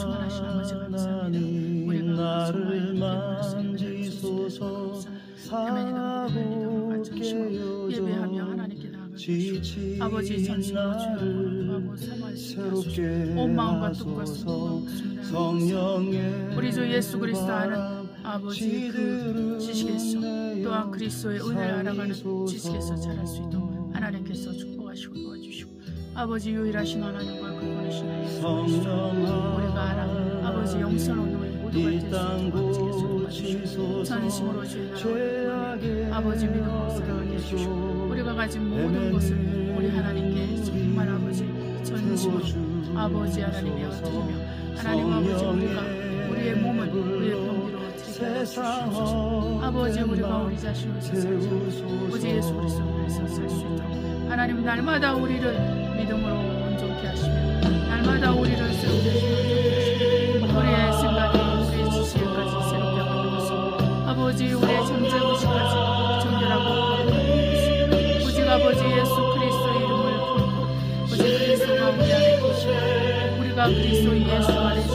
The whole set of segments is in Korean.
충만하신 아버지 감사합니다. 우리가 정말 만지소서 사고 깨어져 예배하며 하나님께 나아가시오. 아버지 전심으로 주를 구하고 사모할 수 있게 하소서. 온 마음과 뜻과 성령의 우리 주 예수 그리스도 아는 아버지 그 지식에서 또한 그리스도의 은혜를 알아가는 지식에서 자랄 수 있도록 하나님께서 축복하시고 도와주시고 아버지 유일하신 하나님과 그분이신 예수 그리스도 우리가 알아 아버지 영선 오늘 모두가 될 수 있도록 아버지께서 도와주시고 전심으로 주의 나라를 아버지 믿음으로 살아가게 해주시고 우리가 가진 모든 것을 우리 하나님께 정말 아버지 전심으로 아버지 하나님이여 드리며 하나님 아버지 우리가 우리의 몸을 우리의 병기로 드리게 해주시옵소서. 아버지 우리가 우리 자신을 살자 오직 예수 그리스도에서 살 수 있도록 하나님 날마다 우리를 믿음으로 온전케 하시며 날마다 우리를 새롭게 하시며 우리의 생각이 우리의 지식까지 새롭게 하옵소서. 아버지 우리의 잠재의식까지 정결하고 거룩하게 오직 아버지 예수 그리스도의 이름을 부르고 오직 그리스도가 우리 안에 계시고 우리가 그리스도 예수 안에서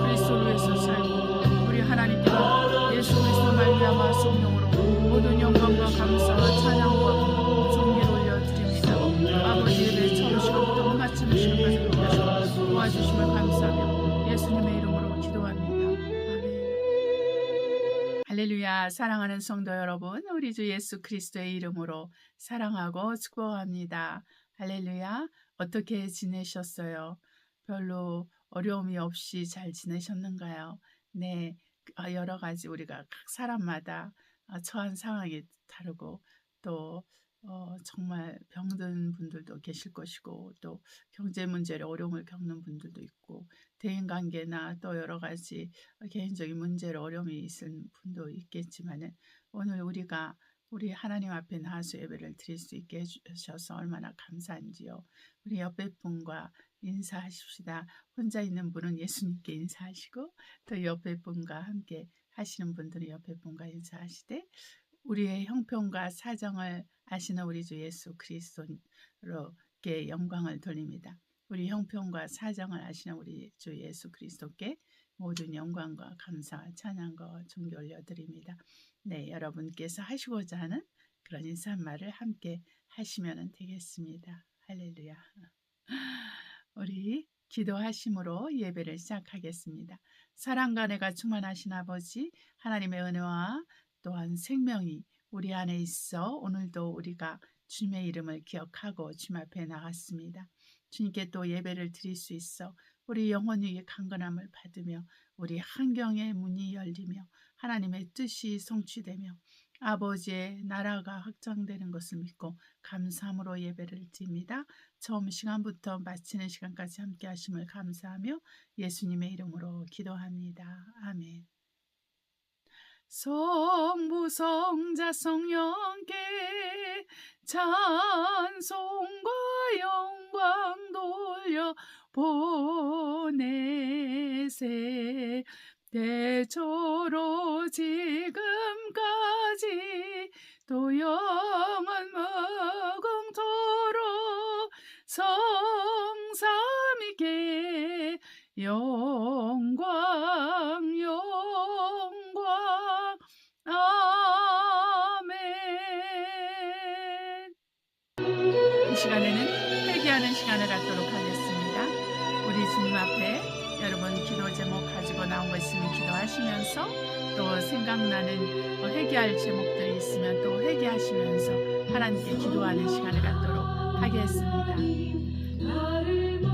그리스도로 해서 살고 우리 하나님께 예수 그리스도 말미암아 성령으로 모든 영광과 감사와 찬양과 존귀를 올려드립니다. 아버지 예배 처음 시간부터 마치는 시간까지 도와주심을 감사하며 예수님의 이름으로 기도합니다. 아멘. 할렐루야. 사랑하는 성도 여러분, 우리 주 예수 그리스도의 이름으로 사랑하고 축복합니다. 할렐루야. 어떻게 지내셨어요? 별로 어려움이 없이 잘 지내셨는가요? 네, 여러 가지 우리가 각 사람마다 처한 상황이 다르고 또 정말 병든 분들도 계실 것이고 또 경제 문제로 어려움을 겪는 분들도 있고 대인관계나 또 여러 가지 개인적인 문제로 어려움이 있을 분도 있겠지만은 오늘 우리가 우리 하나님 앞에 나와서 예배를 드릴 수 있게 해주셔서 얼마나 감사한지요. 우리 옆에 분과 인사하십시다. 혼자 있는 분은 예수님께 인사하시고 또 옆에 분과 함께 하시는 분들은 옆에 분과 인사하시되 우리의 형편과 사정을 아시는 우리 주 예수 그리스도로께 영광을 돌립니다. 우리 형편과 사정을 아시는 우리 주 예수 그리스도께 모든 영광과 감사와 찬양과 존귀 올려드립니다. 네, 여러분께서 하시고자 하는 그런 인사말을 함께 하시면 되겠습니다. 할렐루야. 우리 기도하심으로 예배를 시작하겠습니다. 사랑과 은혜가 충만하신 아버지 하나님의 은혜와 또한 생명이 우리 안에 있어 오늘도 우리가 주님의 이름을 기억하고 주님 앞에 나갔습니다. 주님께 또 예배를 드릴 수 있어 우리 영혼이 강건함을 받으며 우리 환경의 문이 열리며 하나님의 뜻이 성취되며 아버지의 나라가 확장되는 것을 믿고 감사함으로 예배를 드립니다. 처음 시간부터 마치는 시간까지 함께 하심을 감사하며 예수님의 이름으로 기도합니다. 아멘. 성부 성자 성령께 찬송과 영광 돌려 보내세 대초로 지금까지 또 영원 무궁토록 성삼위께 영광 영광 아멘. 이 시간에는 회개하는 시간을 갖도록 하겠습니다. 우리 주님 앞에 여러분 기도 제목 가지고 나온 거 있으면 기도하시면서 또 생각나는 회개할 제목들이 있으면 또 회개하시면서 하나님께 기도하는 시간을 갖도록 하겠습니다.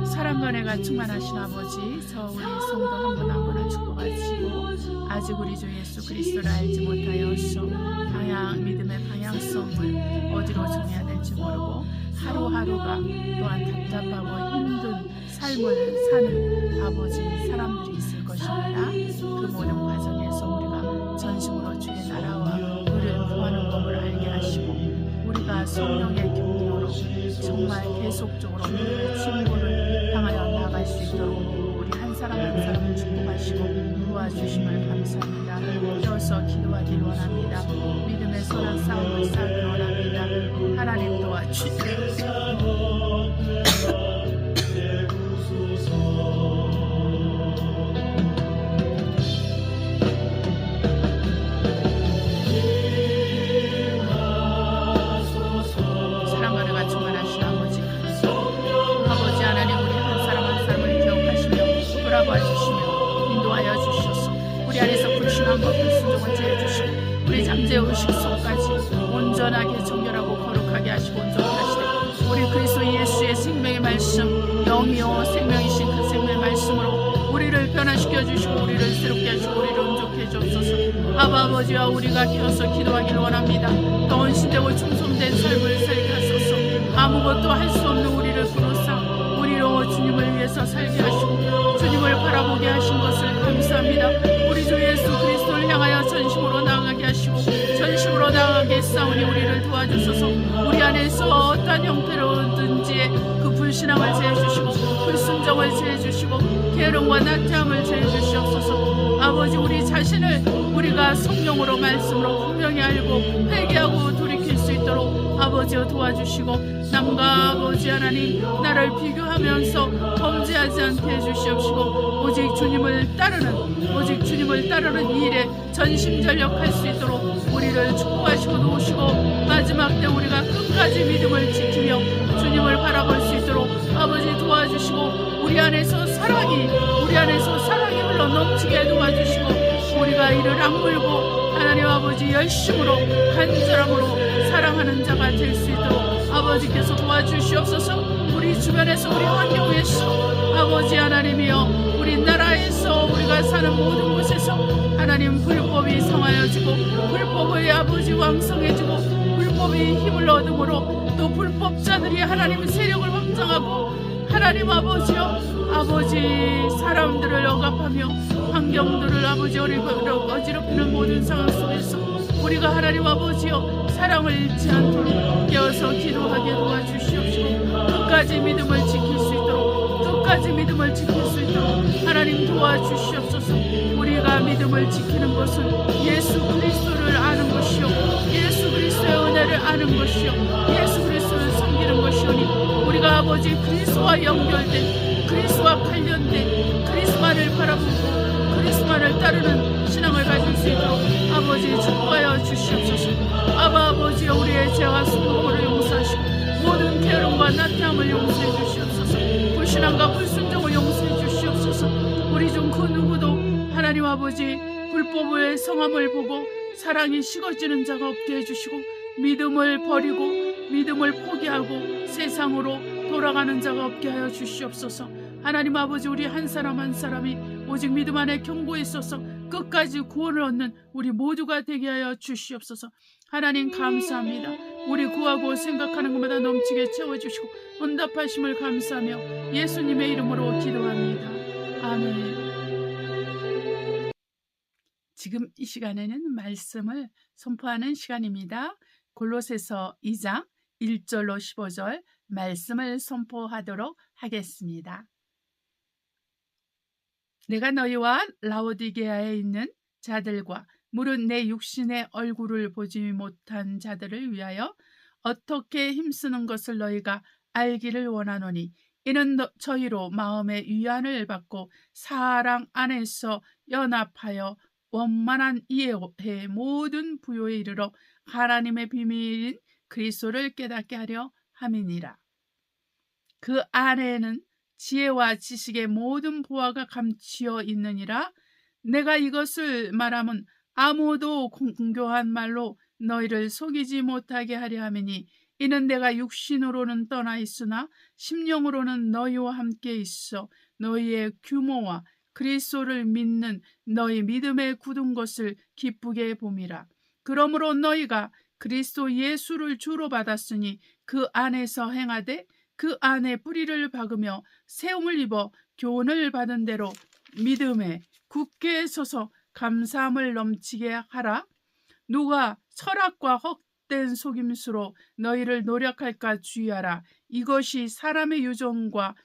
사랑과 은혜가 충만하신 아버지, 우리 성도 한 분 한 분을 축복하시고 아직 우리 주 예수 그리스도를 알지 못하여서 믿음의 방향성을 어디로 정해야 될지 모르고 하루하루가 또한 답답하고 힘든 삶을 사는 아버지 사람들이 있을 것입니다. 그 모든 과정에서 우리가 전심으로 주의 나라와 의를 구하는 법을 알게 하시고 우리가 성령의 경륜으로 정말 계속적으로 친구를 향하여 나아갈 수 있도록 우리 한 사람 한 사람을 축복하시고 도와주심을 감사합니다. 이어서 기도하기를 원합니다. 믿음의 선한 싸움을 싸우기를 원합니다. 하나님 도와주시옵소서. 잡아주시며 인도하여 주시옵소서. 우리 안에서 불신함과 불순종을 제해주시고 우리 잠재의 의식 속까지 온전하게 정결하고 거룩하게 하시고 온전히 하시되 우리 그리스도 예수의 생명의 말씀, 영이요 생명이신 그 생명의 말씀으로 우리를 변화시켜 주시고 우리를 새롭게 하시고 우리를 온전케 해주옵소서. 아버지와 우리가 깨어서 기도하기를 원합니다. 또 헌신되고 충성된 삶을 살게 하소서. 아무것도 할 수 없는 우리를 부르사 우리로 주님을 위해서 살게 하시고 주님을 바라보게 하신 것을 감사합니다. 우리 주 예수 그리스도를 향하여 전심으로 나아가게 하시고 전심으로 나아가게 싸우니 우리를 도와주소서. 우리 안에서 어떠한 형태로든지 그 불신앙을 제해주시고 불순종을 제해주시고 게으름과 나태함을 제해주시옵소서. 아버지, 우리 자신을 우리가 성령으로 말씀으로 분명히 알고 회개하고 돌이킬 수 있도록 아버지여 도와주시고 남과 아버지 하나님 나를 비교하면서 범죄하지 않게 해주시옵시고 오직 주님을 따르는 이 일에 전심전력할 수 있도록 우리를 축복하시고 도우시고 마지막 때 우리가 끝까지 믿음을 지키며 주님을 바라볼 수 있도록 아버지 도와주시고 우리 안에서 사랑이 흘러 넘치게 도와주시고 우리가 이를 악물고 하나님 아버지 열심으로 간절함으로 사랑하는 자가 될 수 있도록 아버지께서 도와주시옵소서. 우리 주변에서 우리 환경에서 아버지 하나님이여 우리 나라에서 우리가 사는 모든 곳에서 하나님 불법이 성하여지고 불법의 아버지 왕성해지고 불법이 힘을 얻음으로 또 불법자들이 하나님 세력을 확장하고 하나님 아버지여 아버지 사람들을 억압하며 환경들을 아버지 어지럽히는 모든 상황 속에서 우리가 하나님 아버지여 사랑을 잃지 않도록 깨어서 기도하게 도와주시옵시고 끝까지 믿음을 지킬 수 있도록 하나님 도와주시옵소서. 우리가 믿음을 지키는 것은 예수 그리스도를 아는 것이요 예수 그리스도의 은혜를 아는 것이요 예수 그리스도를 섬기는 것이오니 우리가 아버지 그리스도와 연결된 그리스도와 관련된 그리스도만을 바라보고 그리스도만을 따르는 신앙을 가질 수 있도록 아버지 축복하여 주시옵소서. 아버지여 우리의 죄와 순종을 용서하시고 모든 게으름과 나태함을 용서해 주시옵소서. 불신앙과 불순종을 용서해 주시옵소서. 우리 중 그 누구도 하나님 아버지 불법의 성함을 보고 사랑이 식어지는 자가 없게 해주시고 믿음을 버리고 믿음을 포기하고 세상으로 돌아가는 자가 없게 하여 주시옵소서. 하나님 아버지 우리 한 사람 한 사람이 오직 믿음 안에 견고히 있어서 끝까지 구원을 얻는 우리 모두가 되게 하여 주시옵소서. 하나님 감사합니다. 우리 구하고 생각하는 것마다 넘치게 채워주시고 응답하심을 감사하며 예수님의 이름으로 기도합니다. 아멘. 지금 이 시간에는 말씀을 선포하는 시간입니다. 골로새서 2장 1절로 15절 말씀을 선포하도록 하겠습니다. 내가 너희와 라오디게아에 있는 자들과 무릇 내 육신의 얼굴을 보지 못한 자들을 위하여 어떻게 힘쓰는 것을 너희가 알기를 원하노니 이는 저희로 마음의 위안을 받고 사랑 안에서 연합하여 원만한 이해의 모든 부요에 이르러 하나님의 비밀인 그리스도를 깨닫게 하려 함이니라. 그 안에는 지혜와 지식의 모든 보화가 감추어 있느니라. 내가 이것을 말하면 아무도 공교한 말로 너희를 속이지 못하게 하려 함이니 이는 내가 육신으로는 떠나 있으나 심령으로는 너희와 함께 있어 너희의 규모와 그리스도를 믿는 너희 믿음에 굳은 것을 기쁘게 봄이라. 그러므로 너희가 그리스도 예수를 주로 받았으니 그 안에서 행하되 그 안에 뿌리를 박으며 세움을 입어 교훈을 받은 대로 믿음에 굳게 서서 감사함을 넘치게 하라. 누가 철학과 헛된 속임수로 너희를 노력할까 주의하라. 이것이 사람의 유전과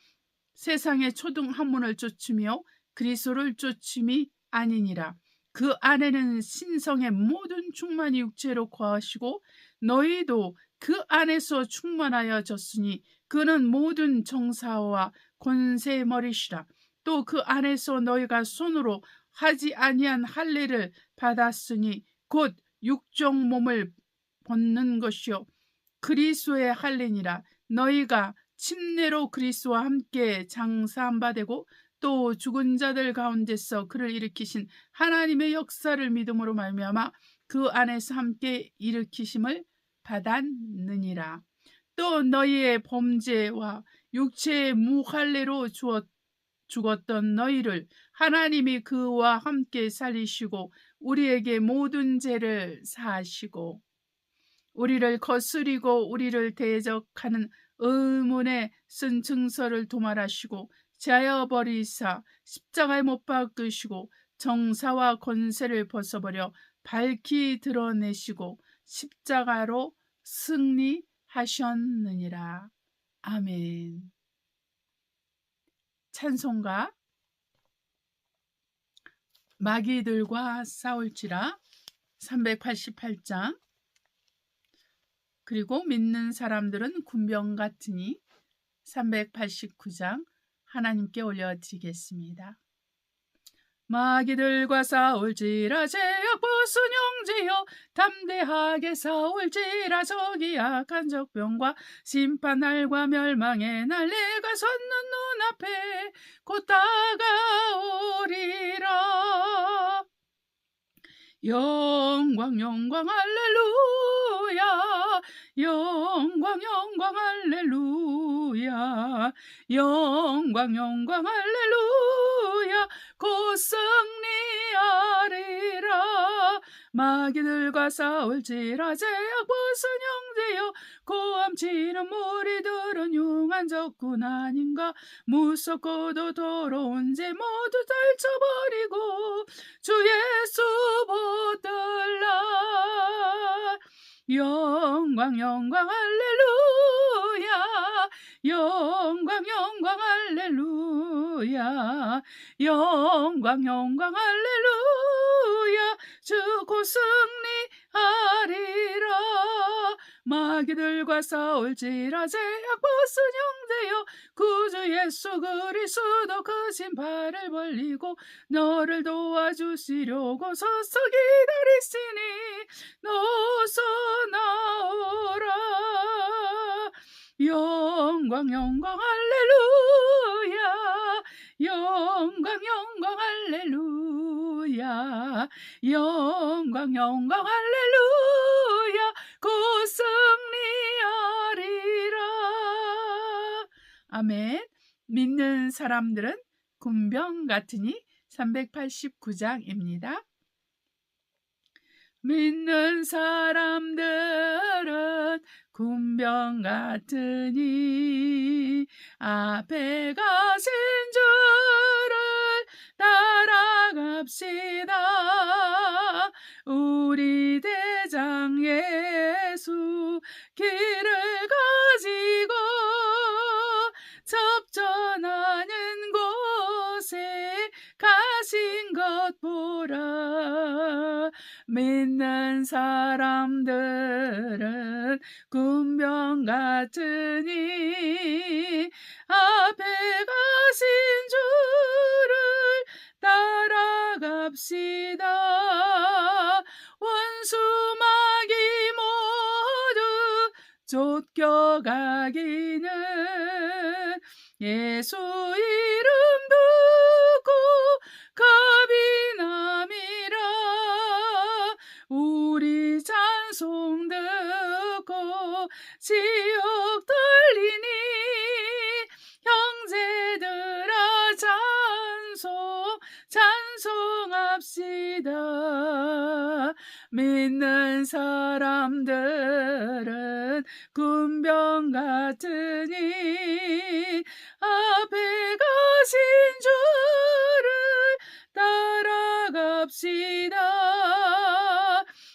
세상의 초등 학문을 쫓으며 그리스도를 쫓음이 아니니라. 그 안에는 신성의 모든 충만이 육체로 거하시고 너희도 그 안에서 충만하여졌으니 그는 모든 정사와 권세의 머리시라. 또 그 안에서 너희가 손으로 하지 아니한 할례를 받았으니 곧 육종 몸을 벗는 것이요 그리스도의 할례니라. 너희가 침례로 그리스도와 함께 장사한 바 되고 또 죽은 자들 가운데서 그를 일으키신 하나님의 역사를 믿음으로 말미암아 그 안에서 함께 일으키심을 받았느니라. 또 너희의 범죄와 육체의 무할례로 죽었던 너희를 하나님이 그와 함께 살리시고 우리에게 모든 죄를 사하시고 우리를 거스리고 우리를 대적하는 의문에 쓴 증서를 도말하시고 제하여 버리사 십자가에 못 박으시고 정사와 권세를 벗어버려 밝히 드러내시고 십자가로 승리하셨느니라. 아멘. 찬송가 마귀들과 싸울지라 388장, 그리고 믿는 사람들은 군병 같으니 389장 하나님께 올려드리겠습니다. 마귀들과 싸울지라 제약 벗은 형제여 담대하게 싸울지라 저기 악한 적병과 심판날과 멸망의 날 내가 섰는 눈앞에 곧 다가오리라. 영광 영광 할렐루야, 영광 영광 할렐루야, 영광 영광 할렐루야, 곧 승리하리라. 마귀들과 싸울지라 제약 벗은 형제여 고함치는 무리들은 흉한 적군 아닌가. 무섭고도 더러운 죄 모두 떨쳐버리고 주 예수 붙들라. 영광 영광 할렐루야, 영광 영광 할렐루야, 영광 영광 할렐루야, 주 곧 승리하리라. 마귀들과 싸울지라 제약 벗은 형제여 구주 예수 그리스도 크신 발을 벌리고 너를 도와주시려고 서서 기다리시니 너서 나오라. 영광 영광 할렐루야, 영광 영광 할렐루야, 영광 영광 할렐루야, 곧 승리하리라. 아멘. 믿는 사람들은 군병 같으니 389장입니다. 믿는 사람들은 군병 같으니 앞에 가신 주를 따라갑시다. 우리 대장 예수 길을 가지고 접전하는 곳에 가신 것 보라. 믿는 사람들은 군병 같으니 앞에 가신 주를 따라갑시다. 원수 마귀 모두 쫓겨가기는 예수 이름 듣고 겁이 남이라. 우리 찬송 듣고 지옥 떨리니 형제들아 찬송합시다. 믿는 사람들은 군병 같으니 앞에 가신 주를 따라갑시다.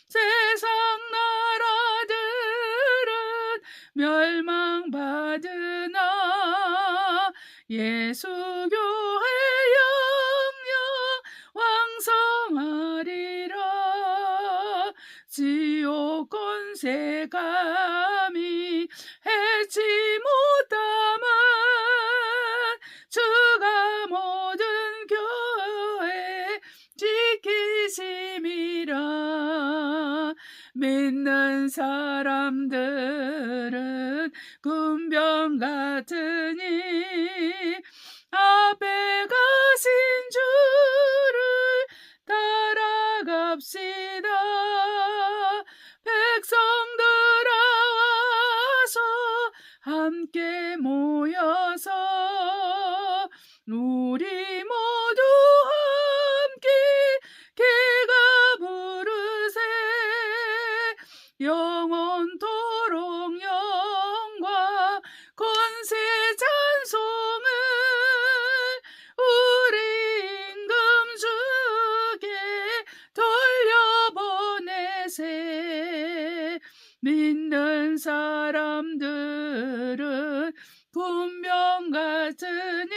세상 나라들은 멸망받으나 예수 교회 영영 왕성하리라. 지옥 권세 감히 해치 못함은 주가 모든 교회 지키심이라. 믿는 사람들은 군병 같으니 앞에 가 영원토록 영광 권세 찬송을 우리 임금 주께 돌려보내세. 믿는 사람들은 분명 같으니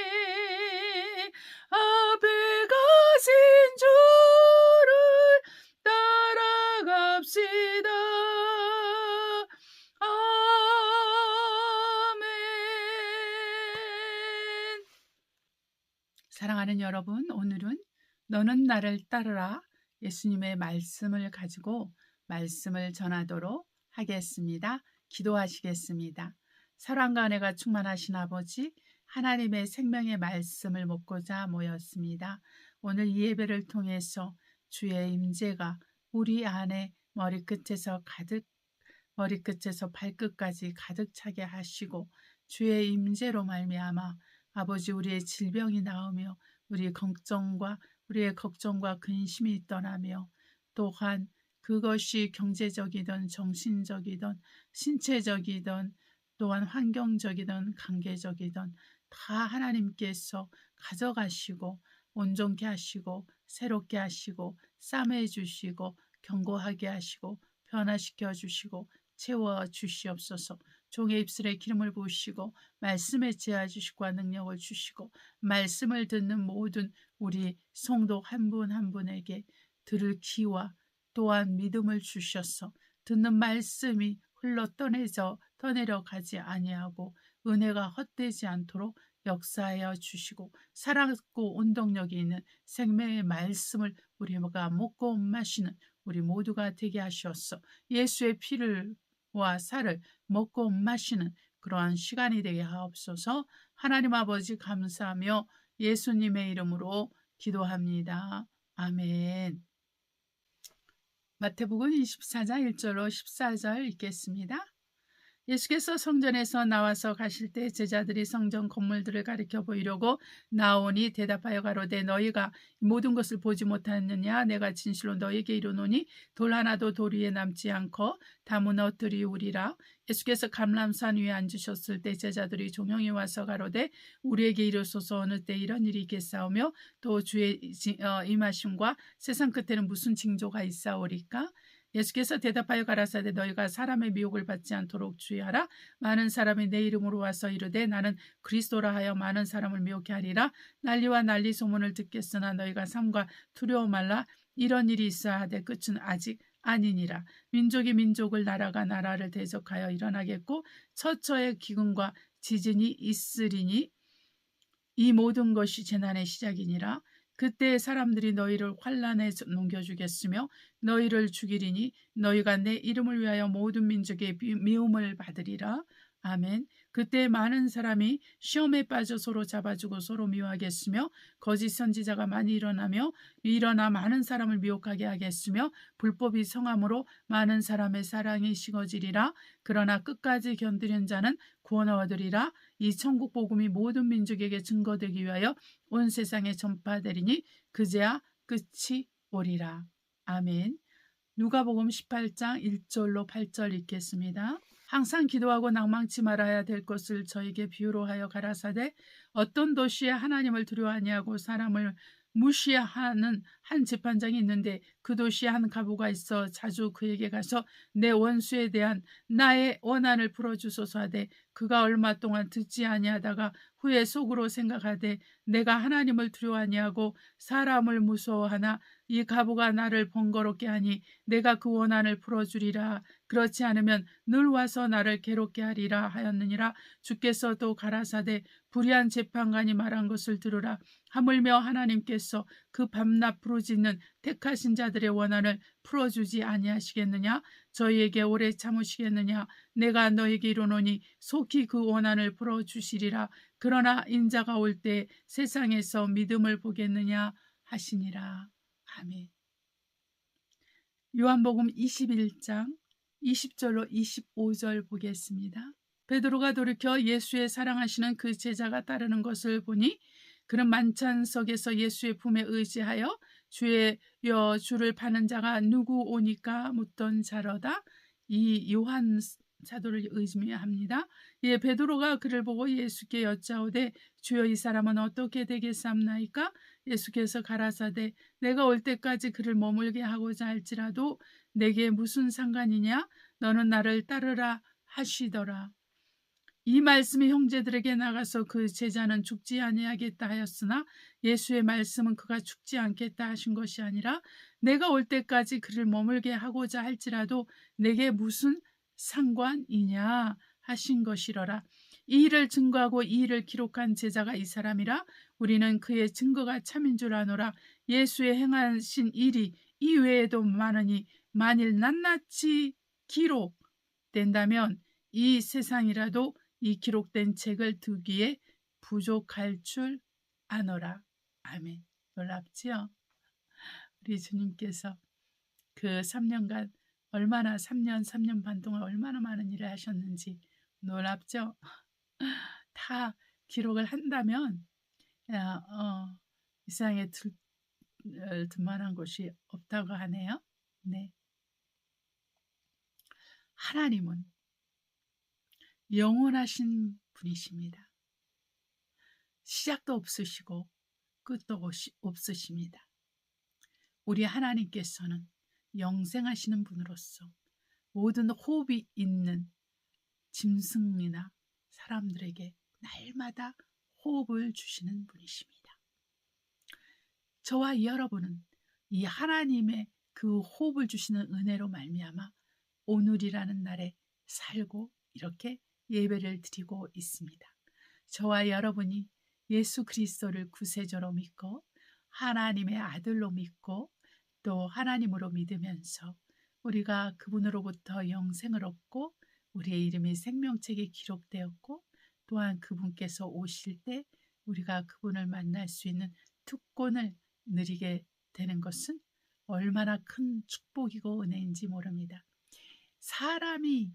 앞에 가신 주를 따라갑시다. 아멘. 사랑하는 여러분, 오늘은 너는 나를 따르라 예수님의 말씀을 가지고 말씀을 전하도록 하겠습니다. 기도하시겠습니다. 사랑과 은혜가 충만하신 아버지, 하나님의 생명의 말씀을 묻고자 모였습니다. 오늘 이 예배를 통해서 주의 임재가 우리 안에 머리끝에서 발끝까지 가득 차게 하시고 주의 임재로 말미암아 아버지 우리의 질병이 나오며 우리의 걱정과 근심이 떠나며 또한 그것이 경제적이든 정신적이든 신체적이든 또한 환경적이든 관계적이든 다 하나님께서 가져가시고 온전케 하시고 새롭게 하시고 싸매 주시고 견고하게 하시고 변화시켜 주시고 채워 주시옵소서. 종의 입술에 기름을 부으시고 말씀에 제하 주시고 능력을 주시고 말씀을 듣는 모든 우리 성도 한 분 한 분에게 들을 귀와 또한 믿음을 주셔서 듣는 말씀이 흘러 떠내려 가지 아니하고 은혜가 헛되지 않도록 역사하여 주시고 살아있고 운동력이 있는 생명의 말씀을 우리가 먹고 마시는 우리 모두가 되게 하시옵소서. 예수의 피와 살을 먹고 마시는 그러한 시간이 되게 하옵소서. 하나님 아버지 감사하며 예수님의 이름으로 기도합니다. 아멘. 마태복음 24장 1절로 14절 읽겠습니다. 예수께서 성전에서 나와서 가실 때 제자들이 성전 건물들을 가리켜 보이려고 나오니 대답하여 가로되 너희가 모든 것을 보지 못하느냐. 내가 진실로 너희에게 이르노니 돌 하나도 돌 위에 남지 않고 다 무너뜨리우리라. 예수께서 감람산 위에 앉으셨을 때 제자들이 종영이 와서 가로되 우리에게 이르소서 어느 때 이런 일이 있겠사오며 또 주의 임하심과 세상 끝에는 무슨 징조가 있사오리까. 예수께서 대답하여 가라사대 너희가 사람의 미혹을 받지 않도록 주의하라. 많은 사람이 내 이름으로 와서 이르되 나는 그리스도라 하여 많은 사람을 미혹게 하리라. 난리와 난리 소문을 듣겠으나 너희가 삼가 두려워 말라. 이런 일이 있어야 하되 끝은 아직 아니니라. 민족이 민족을 나라가 나라를 대적하여 일어나겠고 처처의 기근과 지진이 있으리니 이 모든 것이 재난의 시작이니라. 그때 사람들이 너희를 환난에 넘겨주겠으며 너희를 죽이리니 너희가 내 이름을 위하여 모든 민족의 미움을 받으리라. 아멘. 그때 많은 사람이 시험에 빠져 서로 잡아주고 서로 미워하겠으며 거짓 선지자가 많이 일어나 많은 사람을 미혹하게 하겠으며 불법이 성함으로 많은 사람의 사랑이 식어지리라. 그러나 끝까지 견디는 자는 구원 얻으리라. 이 천국 복음이 모든 민족에게 증거되기 위하여 온 세상에 전파되리니 그제야 끝이 오리라. 아멘. 누가복음 18장 1절로 8절 읽겠습니다. 항상 기도하고 낭망치 말아야 될 것을 저에게 비유로 하여 가라사대 어떤 도시에 하나님을 두려워하냐고 사람을 무시하는 한 재판장이 있는데 그 도시에 한 가부가 있어 자주 그에게 가서 내 원수에 대한 나의 원한을 풀어주소서 하되 그가 얼마 동안 듣지 아니하다가 후에 속으로 생각하되 내가 하나님을 두려워하냐고 사람을 무서워하나 이 가부가 나를 번거롭게 하니 내가 그 원한을 풀어주리라. 그렇지 않으면 늘 와서 나를 괴롭게 하리라 하였느니라. 주께서 또 가라사대 불의한 재판관이 말한 것을 들으라. 하물며 하나님께서 그 밤낮 부르짖는 택하신 자들의 원한을 풀어주지 아니하시겠느냐. 저희에게 오래 참으시겠느냐. 내가 너에게 이르노니 속히 그 원한을 풀어주시리라. 그러나 인자가 올 때 세상에서 믿음을 보겠느냐 하시니라. 아멘. 요한복음 21장 20절로 25절 보겠습니다. 베드로가 돌이켜 예수의 사랑하시는 그 제자가 따르는 것을 보니 그는 만찬석에서 예수의 품에 의지하여 주를 파는 자가 누구 오니까 묻던 자로다. 이 요한 사도를 의미합니다. 예, 베드로가 그를 보고 예수께 여짜오되 주여 이 사람은 어떻게 되겠사옵나이까? 예수께서 가라사대 내가 올 때까지 그를 머물게 하고자 할지라도 내게 무슨 상관이냐? 너는 나를 따르라 하시더라. 이 말씀이 형제들에게 나가서 그 제자는 죽지 아니하겠다 하였으나 예수의 말씀은 그가 죽지 않겠다 하신 것이 아니라 내가 올 때까지 그를 머물게 하고자 할지라도 내게 무슨 상관이냐 하신 것이러라. 이 일을 증거하고 이 일을 기록한 제자가 이 사람이라. 우리는 그의 증거가 참인 줄 아노라. 예수의 행하신 일이 이 외에도 많으니 만일 낱낱이 기록된다면 이 세상이라도 이 기록된 책을 두기에 부족할 줄 아노라. 아멘. 놀랍지요? 우리 주님께서 그 3년간 얼마나 3년 반 동안 얼마나 많은 일을 하셨는지 놀랍죠? 다 기록을 한다면 이 세상에 둘만한 곳이 없다고 하네요. 네. 하나님은 영원하신 분이십니다. 시작도 없으시고 끝도 없으십니다. 우리 하나님께서는 영생하시는 분으로서 모든 호흡이 있는 짐승이나 사람들에게 날마다 호흡을 주시는 분이십니다. 저와 여러분은 이 하나님의 그 호흡을 주시는 은혜로 말미암아 오늘이라는 날에 살고 이렇게 예배를 드리고 있습니다. 저와 여러분이 예수 그리스도를 구세주로 믿고 하나님의 아들로 믿고 또 하나님으로 믿으면서 우리가 그분으로부터 영생을 얻고 우리의 이름이 생명책에 기록되었고 또한 그분께서 오실 때 우리가 그분을 만날 수 있는 특권을 누리게 되는 것은 얼마나 큰 축복이고 은혜인지 모릅니다. 사람이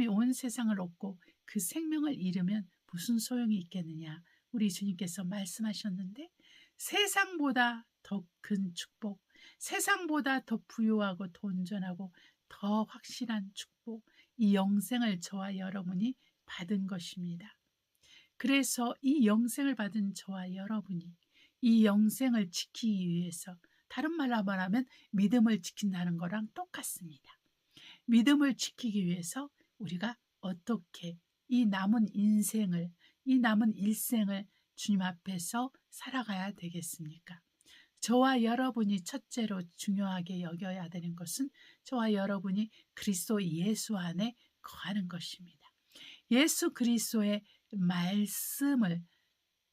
온 세상을 얻고 그 생명을 잃으면 무슨 소용이 있겠느냐. 우리 주님께서 말씀하셨는데 세상보다 더 큰 축복, 세상보다 더 부유하고 더 온전하고 더 확실한 축복, 이 영생을 저와 여러분이 받은 것입니다. 그래서 이 영생을 받은 저와 여러분이 이 영생을 지키기 위해서, 다른 말로 말하면 믿음을 지킨다는 거랑 똑같습니다. 믿음을 지키기 위해서 우리가 어떻게 이 남은 인생을, 이 남은 일생을 주님 앞에서 살아가야 되겠습니까? 저와 여러분이 첫째로 중요하게 여겨야 되는 것은 저와 여러분이 그리스도 예수 안에 거하는 것입니다. 예수 그리스도의 말씀을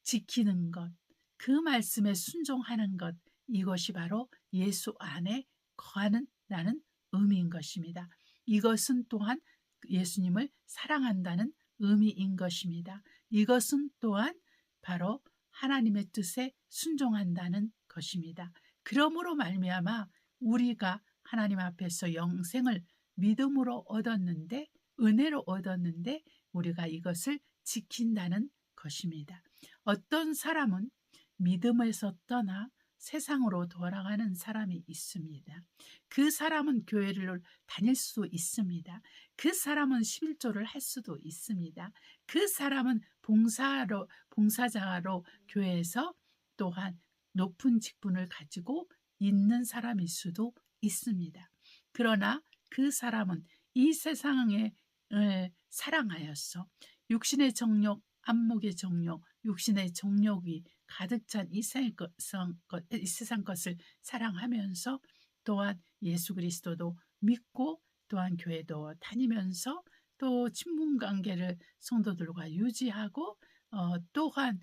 지키는 것, 그 말씀에 순종하는 것, 이것이 바로 예수 안에 거하는 나는 의미인 것입니다. 이것은 또한 예수님을 사랑한다는 의미인 것입니다. 이것은 또한 바로 하나님의 뜻에 순종한다는 것입니다. 그러므로 말미암아 우리가 하나님 앞에서 영생을 믿음으로 얻었는데, 은혜로 얻었는데 우리가 이것을 지킨다는 것입니다. 어떤 사람은 믿음에서 떠나 세상으로 돌아가는 사람이 있습니다. 그 사람은 교회를 다닐 수 있습니다. 그 사람은 11조를 할 수도 있습니다. 그 사람은 봉사자로 교회에서 또한 높은 직분을 가지고 있는 사람일 수도 있습니다. 그러나 그 사람은 이 세상을 사랑하여서 육신의 정욕, 안목의 정욕, 육신의 정욕이 가득 찬 이 세상 것을 사랑하면서 또한 예수 그리스도도 믿고 또한 교회도 다니면서 또 친분관계를 성도들과 유지하고 또한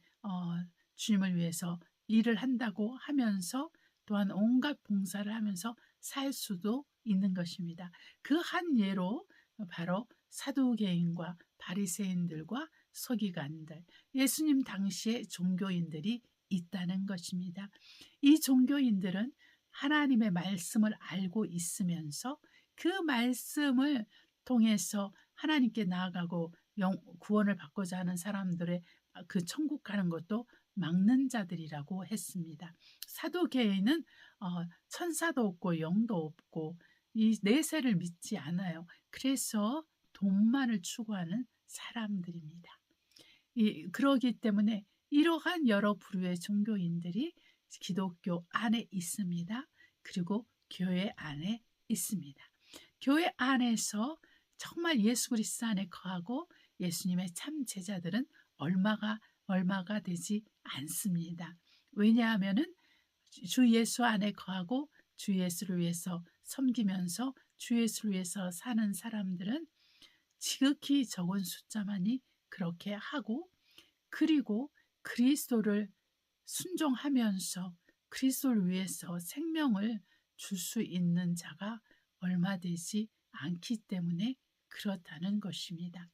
주님을 위해서 일을 한다고 하면서 또한 온갖 봉사를 하면서 살 수도 있는 것입니다. 그 한 예로 바로 사두개인과 바리새인들과 서기관들, 예수님 당시의 종교인들이 있다는 것입니다. 이 종교인들은 하나님의 말씀을 알고 있으면서 그 말씀을 통해서 하나님께 나아가고 구원을 받고자 하는 사람들의 그 천국 가는 것도 막는 자들이라고 했습니다. 사두개인은 천사도 없고 영도 없고 이 내세를 믿지 않아요. 그래서 돈만을 추구하는 사람들입니다. 그러기 때문에 이러한 여러 부류의 종교인들이 기독교 안에 있습니다. 그리고 교회 안에 있습니다. 교회 안에서 정말 예수 그리스도 안에 거하고 예수님의 참 제자들은 얼마가 되지 않습니다. 왜냐하면은 주 예수 안에 거하고 주 예수를 위해서 섬기면서 주 예수를 위해서 사는 사람들은 지극히 적은 숫자만이 그렇게 하고, 그리고 그리스도를 순종하면서 그리스도를 위해서 생명을 줄 수 있는 자가 얼마 되지 않기 때문에 그렇다는 것입니다.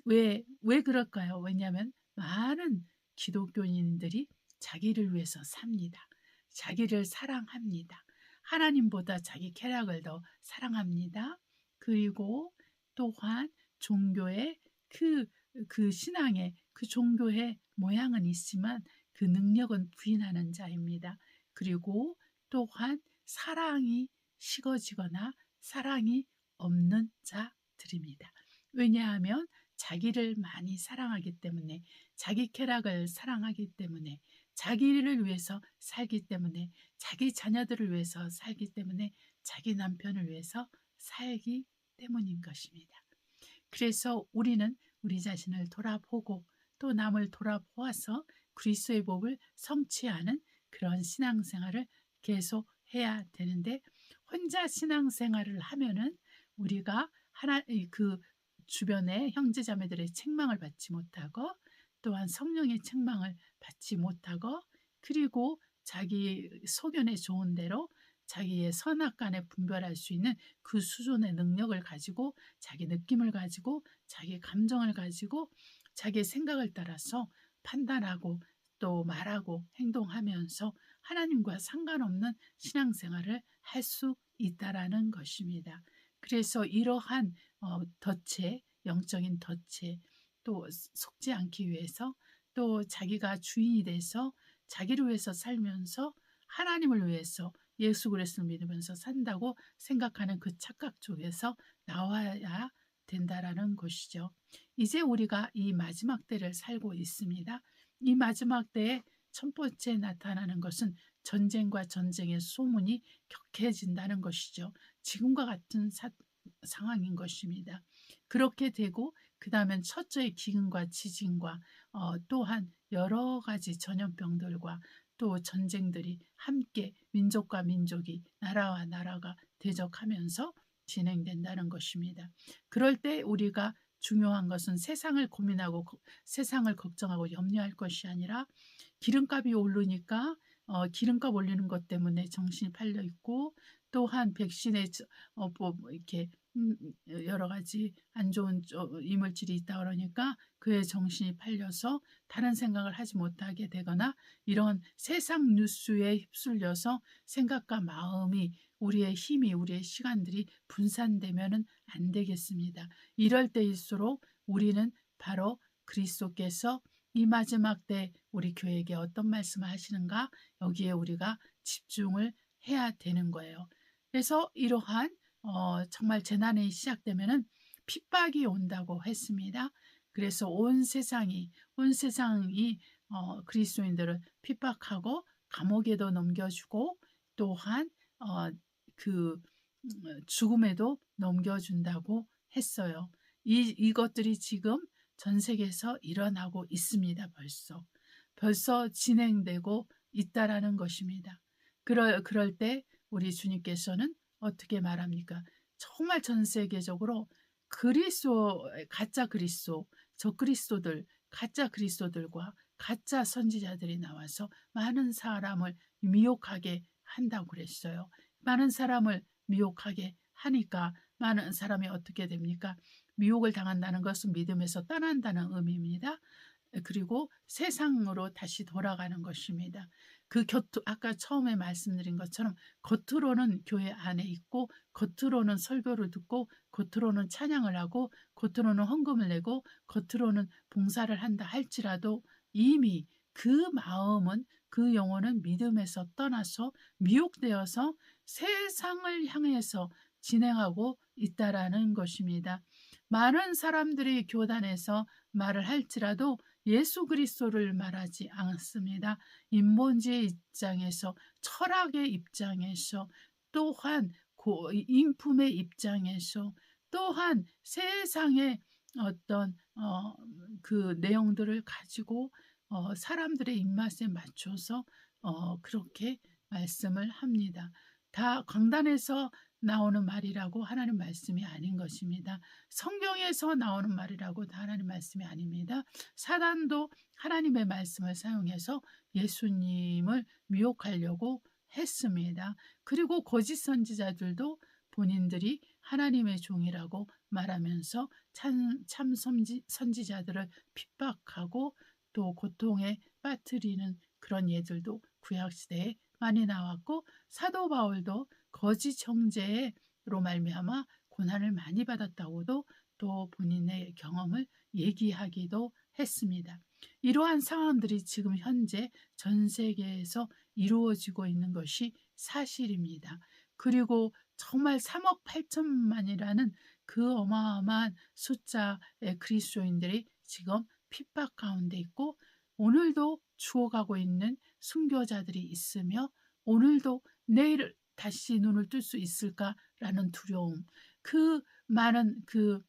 왜 그럴까요? 왜냐하면 많은 기독교인들이 자기를 위해서 삽니다. 자기를 사랑합니다. 하나님보다 자기 쾌락을 더 사랑합니다. 그리고 또한 종교의 그 신앙의 그 종교의 모양은 있지만 그 능력은 부인하는 자입니다. 그리고 또한 사랑이 식어지거나 사랑이 없는 자들입니다. 왜냐하면 자기를 많이 사랑하기 때문에, 자기 쾌락을 사랑하기 때문에, 자기를 위해서 살기 때문에, 자기 자녀들을 위해서 살기 때문에, 자기 남편을 위해서 살기 때문인 것입니다. 그래서 우리는 우리 자신을 돌아보고 또 남을 돌아보아서 그리스도의 복을 성취하는 그런 신앙생활을 계속 해야 되는데, 혼자 신앙생활을 하면은 우리가 그 주변의 형제자매들의 책망을 받지 못하고, 또한 성령의 책망을 받지 못하고, 그리고 자기 소견에 좋은 대로 자기의 선악간에 분별할 수 있는 그 수준의 능력을 가지고, 자기 느낌을 가지고, 자기 감정을 가지고, 자기의 생각을 따라서 판단하고 또 말하고 행동하면서 하나님과 상관없는 신앙생활을 할 수 있다라는 것입니다. 그래서 이러한 덫에, 영적인 덫에 또 속지 않기 위해서, 또 자기가 주인이 돼서 자기를 위해서 살면서 하나님을 위해서 예수 그리스도를 믿으면서 산다고 생각하는 그 착각 속에서 나와야 된다라는 것이죠. 이제 우리가 이 마지막 때를 살고 있습니다. 이 마지막 때에 첫 번째 나타나는 것은 전쟁과 전쟁의 소문이 격해진다는 것이죠. 지금과 같은 상황인 것입니다. 그렇게 되고 그 다음엔 첫째의 기근과 지진과 또한 여러 가지 전염병들과 또 전쟁들이 함께 민족과 민족이, 나라와 나라가 대적하면서 진행된다는 것입니다. 그럴 때 우리가 중요한 것은 세상을 고민하고 세상을 걱정하고 염려할 것이 아니라, 기름값이 오르니까 기름값 올리는 것 때문에 정신이 팔려 있고, 또한 백신에 이렇게 여러 가지 안 좋은 이물질이 있다 그러니까 그의 정신이 팔려서 다른 생각을 하지 못하게 되거나, 이런 세상 뉴스에 휩쓸려서 생각과 마음이, 우리의 힘이, 우리의 시간들이 분산되면은 안 되겠습니다. 이럴 때일수록 우리는 바로 그리스도께서 이 마지막 때 우리 교회에게 어떤 말씀을 하시는가, 여기에 우리가 집중을 해야 되는 거예요. 그래서 이러한 정말 재난이 시작되면은 핍박이 온다고 했습니다. 그래서 온 세상이 그리스도인들을 핍박하고 감옥에도 넘겨주고, 또한 그 죽음에도 넘겨준다고 했어요. 이것들이 지금 전 세계에서 일어나고 있습니다. 벌써 진행되고 있다라는 것입니다. 그럴 때 우리 주님께서는 어떻게 말합니까? 정말 전 세계적으로 가짜 그리스도, 적그리스도들, 가짜 그리스도들과 가짜 선지자들이 나와서 많은 사람을 미혹하게 한다고 그랬어요. 많은 사람을 미혹하게 하니까 많은 사람이 어떻게 됩니까? 미혹을 당한다는 것은 믿음에서 떠난다는 의미입니다. 그리고 세상으로 다시 돌아가는 것입니다. 아까 처음에 말씀드린 것처럼 겉으로는 교회 안에 있고, 겉으로는 설교를 듣고, 겉으로는 찬양을 하고, 겉으로는 헌금을 내고, 겉으로는 봉사를 한다 할지라도 이미 그 마음은, 그 영혼은 믿음에서 떠나서 미혹되어서 세상을 향해서 진행하고 있다라는 것입니다. 많은 사람들이 교단에서 말을 할지라도 예수 그리스도를 말하지 않습니다. 인본주의 입장에서, 철학의 입장에서, 또한 인품의 입장에서, 또한 세상의 어떤 그 내용들을 가지고 사람들의 입맛에 맞춰서 그렇게 말씀을 합니다. 다 강단에서 나오는 말이라고 하나님 말씀이 아닌 것입니다. 성경에서 나오는 말이라고 다 하나님 말씀이 아닙니다. 사단도 하나님의 말씀을 사용해서 예수님을 미혹하려고 했습니다. 그리고 거짓 선지자들도 본인들이 하나님의 종이라고 말하면서 참 선지자들을 핍박하고 또 고통에 빠뜨리는 그런 예들도 구약시대에 많이 나왔고, 사도 바울도 거짓 형제로 말미암아 고난을 많이 받았다고도 또 본인의 경험을 얘기하기도 했습니다. 이러한 상황들이 지금 현재 전 세계에서 이루어지고 있는 것이 사실입니다. 그리고 정말 3억 8천만이라는 그 어마어마한 숫자의 그리스도인들이 지금 핍박 가운데 있고, 오늘도 죽어가고 있는 순교자들이 있으며, 오늘도 내일 다시 눈을 뜰 수 있을까라는 두려움, 그 많은 그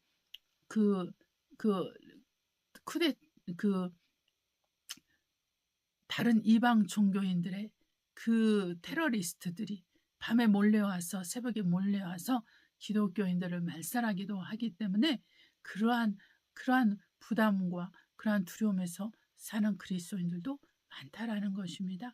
다른 이방 종교인들의 그 테러리스트들이 밤에 몰려와서, 새벽에 몰려와서 기독교인들을 말살하기도 하기 때문에 그러한 부담과 그러한 두려움에서 사는 그리스도인들도 많다라는 것입니다.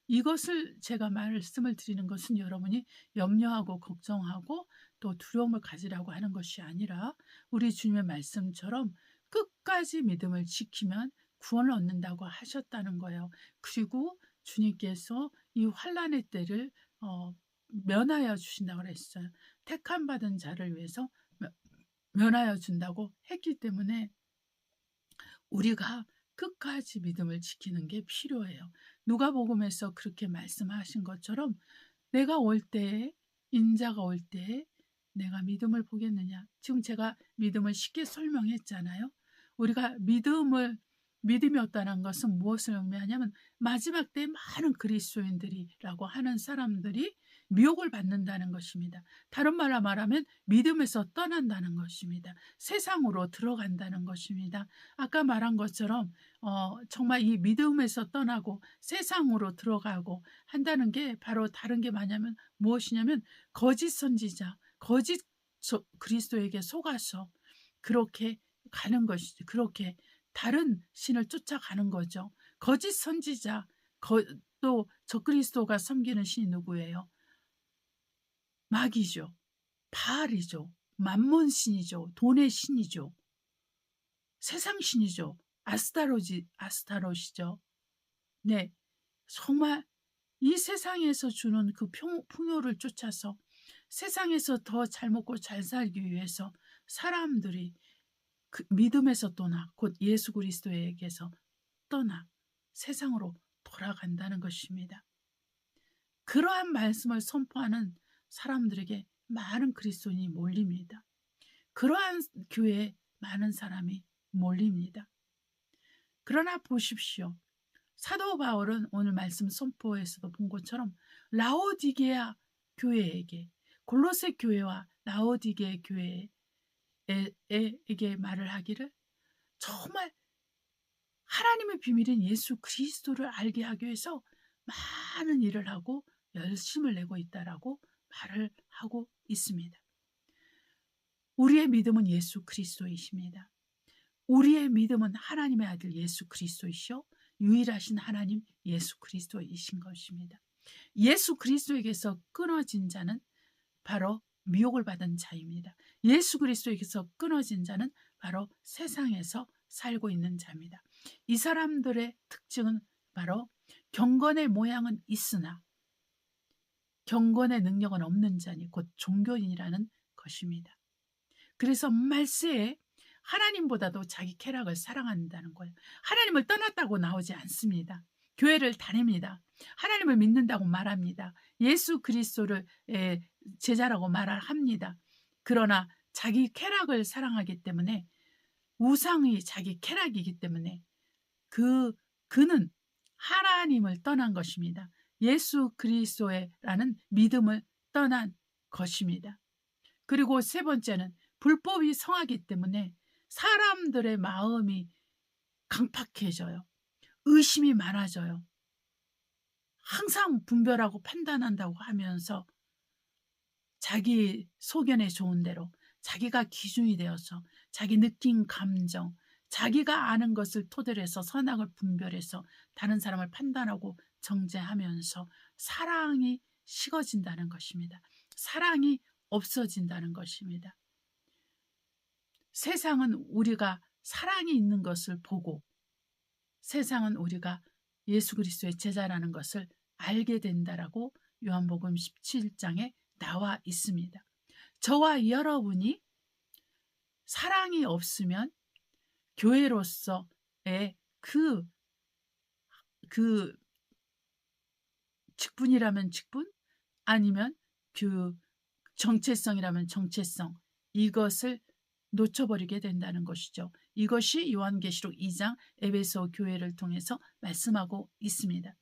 이것을 제가 말씀을 드리는 것은 여러분이 염려하고 걱정하고 또 두려움을 가지라고 하는 것이 아니라, 우리 주님의 말씀처럼 끝까지 믿음을 지키면 구원을 얻는다고 하셨다는 거예요. 그리고 주님께서 이 환난의 때를 면하여 주신다고 그랬어요. 택함 받은 자를 위해서 면하여 준다고 했기 때문에 우리가 끝까지 믿음을 지키는 게 필요해요. 누가복음에서 그렇게 말씀하신 것처럼 내가 올 때에, 인자가 올 때에 내가 믿음을 보겠느냐. 지금 제가 믿음을 쉽게 설명했잖아요. 우리가 믿음이 없다는 것은 무엇을 의미하냐면, 마지막 때 많은 그리스도인들이라고 하는 사람들이 미혹을 받는다는 것입니다. 다른 말로 말하면 믿음에서 떠난다는 것입니다. 세상으로 들어간다는 것입니다. 아까 말한 것처럼 정말 이 믿음에서 떠나고 세상으로 들어가고 한다는 게 바로 다른 게 뭐냐면 무엇이냐면, 거짓 선지자, 거짓 그리스도에게 속아서 그렇게 가는 것이죠. 그렇게 다른 신을 쫓아가는 거죠. 거짓 선지자, 또 적그리스도가 섬기는 신이 누구예요? 마귀죠. 바알이죠. 만몬 신이죠. 돈의 신이죠. 세상 신이죠. 아스타롯이죠. 네, 정말 이 세상에서 주는 그 풍요를 쫓아서 세상에서 더 잘 먹고 잘 살기 위해서 사람들이 그 믿음에서 떠나, 곧 예수 그리스도에게서 떠나 세상으로 돌아간다는 것입니다. 그러한 말씀을 선포하는 사람들에게 많은 그리스도인이 몰립니다. 그러한 교회에 많은 사람이 몰립니다. 그러나 보십시오. 사도 바울은 오늘 말씀 선포에서도 본 것처럼 라오디게아 교회에게, 골로새 교회와 라오디게아 교회에게 말을 하기를, 정말 하나님의 비밀인 예수 그리스도를 알게 하기 위해서 많은 일을 하고 열심을 내고 있다라고 말을 하고 있습니다. 우리의 믿음은 예수 그리스도이십니다. 우리의 믿음은 하나님의 아들 예수 그리스도이시오, 유일하신 하나님 예수 그리스도이신 것입니다. 예수 그리스도에게서 끊어진 자는 바로 미혹을 받은 자입니다. 예수 그리스도에게서 끊어진 자는 바로 세상에서 살고 있는 자입니다. 이 사람들의 특징은 바로 경건의 모양은 있으나 경건의 능력은 없는 자니 곧 종교인이라는 것입니다. 그래서 말세에 하나님보다도 자기 쾌락을 사랑한다는 거예요. 하나님을 떠났다고 나오지 않습니다. 교회를 다닙니다. 하나님을 믿는다고 말합니다. 예수 그리스도를 제자라고 말을 합니다. 그러나 자기 쾌락을 사랑하기 때문에, 우상이 자기 쾌락이기 때문에 그는 하나님을 떠난 것입니다. 예수 그리스도라는 믿음을 떠난 것입니다. 그리고 세 번째는 불법이 성하기 때문에 사람들의 마음이 강팍해져요. 의심이 많아져요. 항상 분별하고 판단한다고 하면서 자기 소견에 좋은 대로, 자기가 기준이 되어서 자기 느낀 감정, 자기가 아는 것을 토대로 해서 선악을 분별해서 다른 사람을 판단하고 정죄하면서 사랑이 식어진다는 것입니다. 사랑이 없어진다는 것입니다. 세상은 우리가 사랑이 있는 것을 보고, 세상은 우리가 예수 그리스도의 제자라는 것을 알게 된다라고 요한복음 17장에 나와 있습니다. 저와 여러분이 사랑이 없으면 교회로서의 그 직분이라면 직분, 아니면 그 정체성이라면 정체성, 이것을 놓쳐버리게 된다는 것이죠. 이것이 요한계시록 2장 에베소 교회를 통해서 말씀하고 있습니다.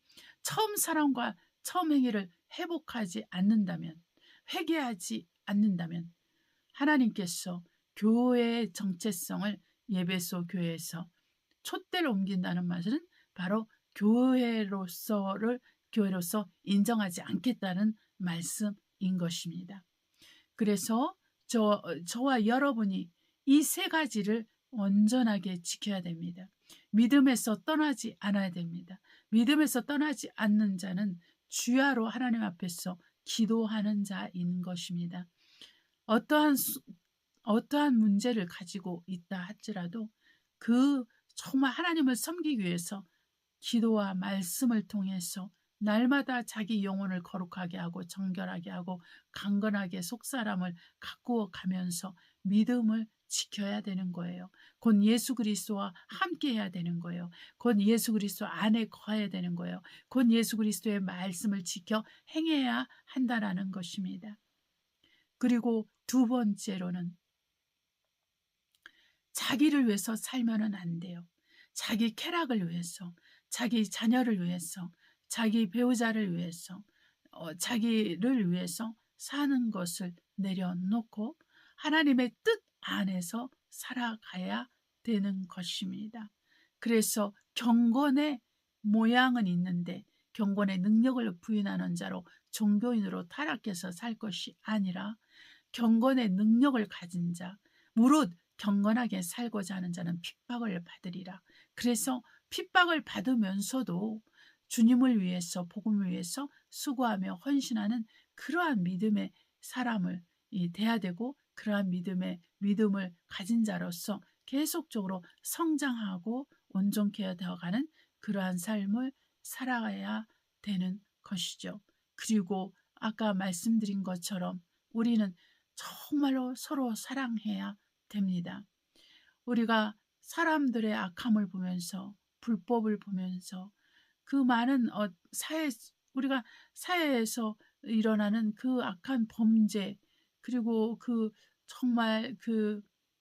처음 사랑과 처음 행위를 회복하지 않는다면, 회개하지 않는다면 하나님께서 교회의 정체성을 에베소 교회에서 촛대를 옮긴다는 말은 바로 교회로서 인정하지 않겠다는 말씀인 것입니다. 그래서 저와 여러분이 이 세 가지를 온전하게 지켜야 됩니다. 믿음에서 떠나지 않아야 됩니다. 믿음에서 떠나지 않는 자는 주야로 하나님 앞에서 기도하는 자인 것입니다. 어떠한 문제를 가지고 있다 할지라도 정말 하나님을 섬기기 위해서 기도와 말씀을 통해서 날마다 자기 영혼을 거룩하게 하고 정결하게 하고 강건하게 속사람을 가꾸어 가면서 믿음을 지켜야 되는 거예요. 곧 예수 그리스도와 함께 해야 되는 거예요. 곧 예수 그리스도 안에 거해야 되는 거예요. 곧 예수 그리스도의 말씀을 지켜 행해야 한다라는 것입니다. 그리고 두 번째로는 자기를 위해서 살면은 안 돼요. 자기 쾌락을 위해서, 자기 자녀를 위해서, 자기 배우자를 위해서, 자기를 위해서 사는 것을 내려놓고 하나님의 뜻 안에서 살아가야 되는 것입니다. 그래서 경건의 모양은 있는데 경건의 능력을 부인하는 자로 종교인으로 타락해서 살 것이 아니라, 경건의 능력을 가진 자, 무릇 경건하게 살고자 하는 자는 핍박을 받으리라. 그래서 핍박을 받으면서도 주님을 위해서, 복음을 위해서 수고하며 헌신하는 그러한 믿음의 사람을 돼야 되고, 그러한 믿음을 가진 자로서 계속적으로 성장하고 온전케 되어가는 그러한 삶을 살아가야 되는 것이죠. 그리고 아까 말씀드린 것처럼 우리는 정말로 서로 사랑해야 됩니다. 우리가 사람들의 악함을 보면서, 불법을 보면서, 그 많은 우리가 사회에서 일어나는 그 악한 범죄, 그리고 정말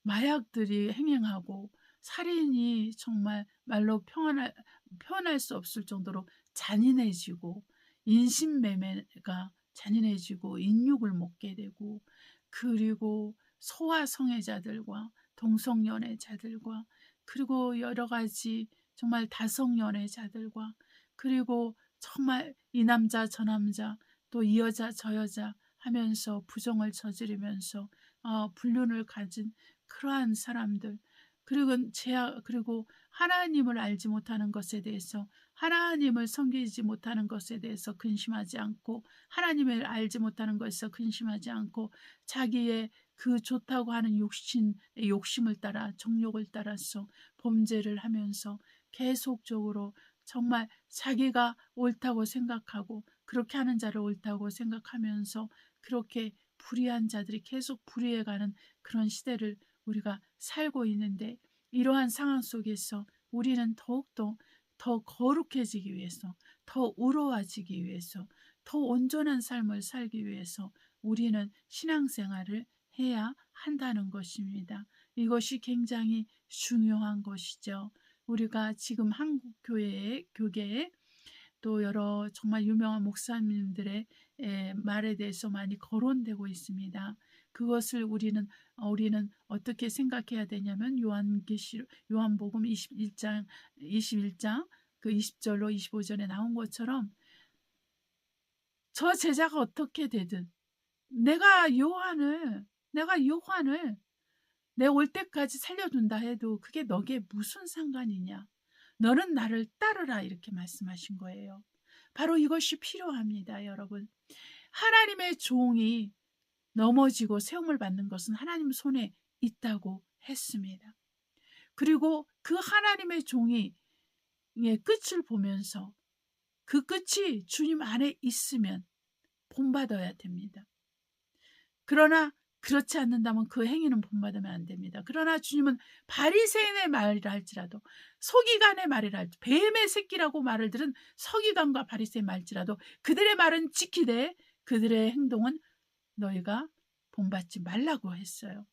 마약들이 행행하고, 살인이 정말 말로 표현할 수 없을 정도로 잔인해지고, 인신매매가 잔인해지고, 인육을 먹게 되고, 그리고 소아성애자들과 동성연애자들과, 그리고 여러 가지 정말 다성연애자들과, 그리고 정말 이 남자 저 남자, 또 이 여자 저 여자 하면서 부정을 저지르면서 불륜을 가진 그러한 사람들, 그리고 하나님을 알지 못하는 것에 대해서, 하나님을 섬기지 못하는 것에 대해서 근심하지 않고, 하나님을 알지 못하는 것에서 근심하지 않고, 자기의 그 좋다고 하는 욕심을 따라, 정욕을 따라서 범죄를 하면서 계속적으로 정말 자기가 옳다고 생각하고, 그렇게 하는 자를 옳다고 생각하면서 그렇게 불의한 자들이 계속 불의해가는 그런 시대를 우리가 살고 있는데, 이러한 상황 속에서 우리는 더욱더 더 거룩해지기 위해서, 더 의로워지기 위해서, 더 온전한 삶을 살기 위해서 우리는 신앙생활을 해야 한다는 것입니다. 이것이 굉장히 중요한 것이죠. 우리가 지금 한국 교계에 또 여러 정말 유명한 목사님들의 말에 대해서 많이 거론되고 있습니다. 그것을 우리는 어떻게 생각해야 되냐면 요한복음 21장 그 20절로 25절에 나온 것처럼 저 제자가 어떻게 되든 내가 요한을 내 올 때까지 살려둔다 해도 그게 너게 무슨 상관이냐. 너는 나를 따르라 이렇게 말씀하신 거예요. 바로 이것이 필요합니다, 여러분. 하나님의 종이 넘어지고 세움을 받는 것은 하나님 손에 있다고 했습니다. 그리고 그 하나님의 종이 끝을 보면서 그 끝이 주님 안에 있으면 본받아야 됩니다. 그러나 그렇지 않는다면 그 행위는 본받으면 안 됩니다. 그러나 주님은 바리새인의 말이라 할지라도 서기관의 말이라 할지라도 뱀의 새끼라고 말을 들은 서기관과 바리새인 말지라도 그들의 말은 지키되 그들의 행동은 너희가 본받지 말라고 했어요.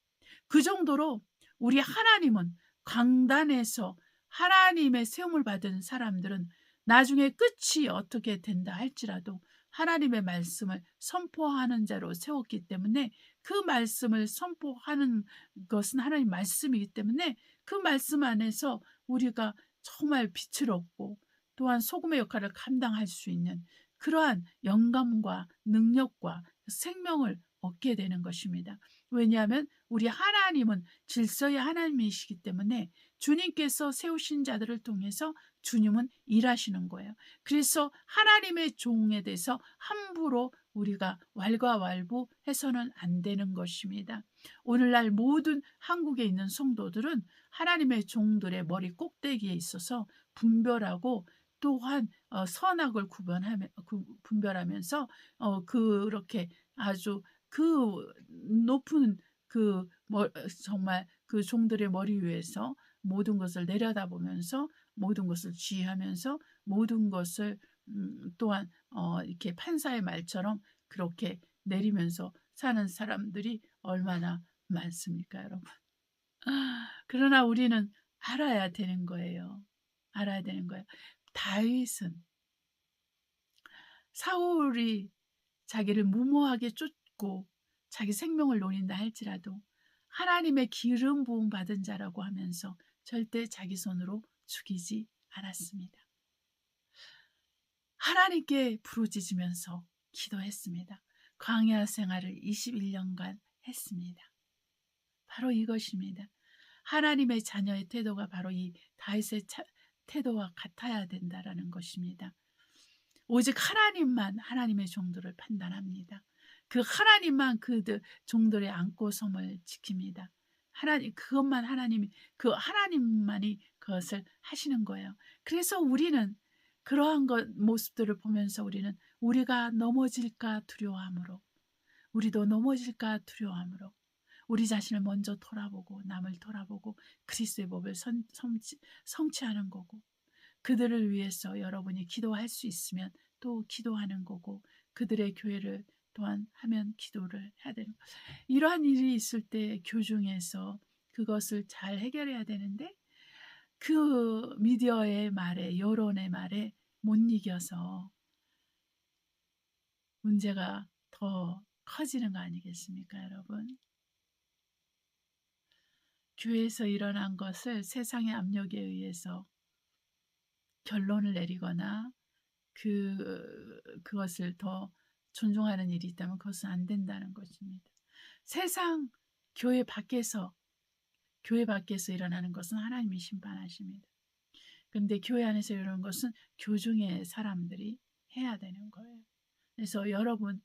그 정도로 우리 하나님은 강단에서 하나님의 세움을 받은 사람들은 나중에 끝이 어떻게 된다 할지라도 하나님의 말씀을 선포하는 자로 세웠기 때문에 그 말씀을 선포하는 것은 하나님 말씀이기 때문에 그 말씀 안에서 우리가 정말 빛을 얻고 또한 소금의 역할을 감당할 수 있는 그러한 영감과 능력과 생명을 얻게 되는 것입니다. 왜냐하면 우리 하나님은 질서의 하나님이시기 때문에 주님께서 세우신 자들을 통해서 주님은 일하시는 거예요. 그래서 하나님의 종에 대해서 함부로 우리가 왈가왈부해서는 안 되는 것입니다. 오늘날 모든 한국에 있는 성도들은 하나님의 종들의 머리 꼭대기에 있어서 분별하고 또한 선악을 분별하면서 그렇게 아주 그 높은 정말 그 종들의 머리 위에서 모든 것을 내려다보면서 모든 것을 지휘하면서 모든 것을 또한 이렇게 판사의 말처럼 그렇게 내리면서 사는 사람들이 얼마나 많습니까, 여러분? 그러나 우리는 알아야 되는 거예요. 알아야 되는 거예요. 다윗은 사울이 자기를 무모하게 쫓고 자기 생명을 노린다 할지라도 하나님의 기름 부음 받은 자라고 하면서 절대 자기 손으로 죽이지 않았습니다. 하나님께 부르짖으면서 기도했습니다. 광야 생활을 21년간 했습니다. 바로 이것입니다. 하나님의 자녀의 태도가 바로 이 다윗의 태도와 같아야 된다라는 것입니다. 오직 하나님만 하나님의 종들을 판단합니다. 그 하나님만 그들 종들의 안고섬을 지킵니다. 그 하나님만이 그것을 하시는 거예요. 그래서 우리는 그러한 모습들을 보면서 우리가 넘어질까 두려워함으로 우리도 넘어질까 두려워함으로 우리 자신을 먼저 돌아보고 남을 돌아보고 그리스도의 법을 성취하는 거고 그들을 위해서 여러분이 기도할 수 있으면 또 기도하는 거고 그들의 교회를 또한 하면 기도를 해야 되는 거예요. 이러한 일이 있을 때 교중에서 그것을 잘 해결해야 되는데 그 미디어의 말에 여론의 말에 못 이겨서 문제가 더 커지는 거 아니겠습니까, 여러분? 교회에서 일어난 것을 세상의 압력에 의해서 결론을 내리거나 그것을 더 존중하는 일이 있다면 그것은 안 된다는 것입니다. 세상 교회 밖에서 일어나는 것은 하나님이 심판하십니다. 그런데 교회 안에서 이러는 것은 교중의 사람들이 해야 되는 거예요. 그래서 여러분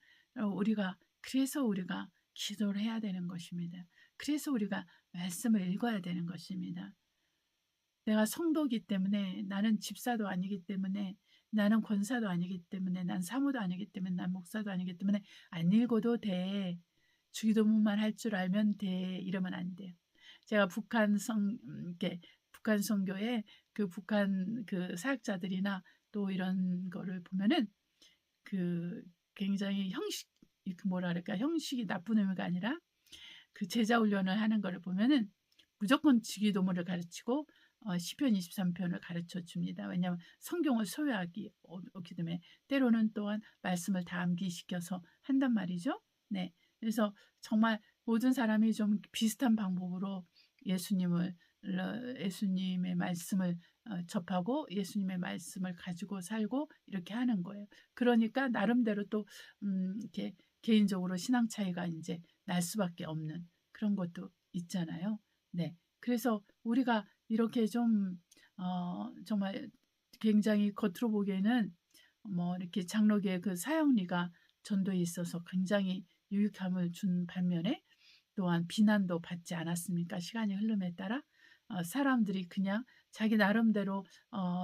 그래서 우리가 기도를 해야 되는 것입니다. 그래서 우리가 말씀을 읽어야 되는 것입니다. 내가 성도이기 때문에 나는 집사도 아니기 때문에 나는 권사도 아니기 때문에 난 사모도 아니기 때문에 난 목사도 아니기 때문에 안 읽어도 돼. 주기도문만 할 줄 알면 돼. 이러면 안 돼요. 제가 북한 선교에 그 북한 그 사역자들이나 또 이런 거를 보면은 그 굉장히 이렇게 뭐라 그럴까, 형식이 나쁜 의미가 아니라 그 제자 훈련을 하는 거를 보면은 무조건 지기도문을 가르치고 시편 23편을 가르쳐 줍니다. 왜냐하면 성경을 소유하기 때문에 때로는 또한 말씀을 다 암기시켜서 한단 말이죠. 네, 그래서 정말 모든 사람이 좀 비슷한 방법으로 예수님의 말씀을 접하고 예수님의 말씀을 가지고 살고 이렇게 하는 거예요. 그러니까 나름대로 또 이렇게 개인적으로 신앙 차이가 이제 날 수밖에 없는 그런 것도 있잖아요. 네, 그래서 우리가 이렇게 좀 정말 굉장히 겉으로 보기에는 뭐 이렇게 장로교의 그 사형리가 전도에 있어서 굉장히 유익함을 준 반면에 또한 비난도 받지 않았습니까? 시간이 흐름에 따라 사람들이 그냥 자기 나름대로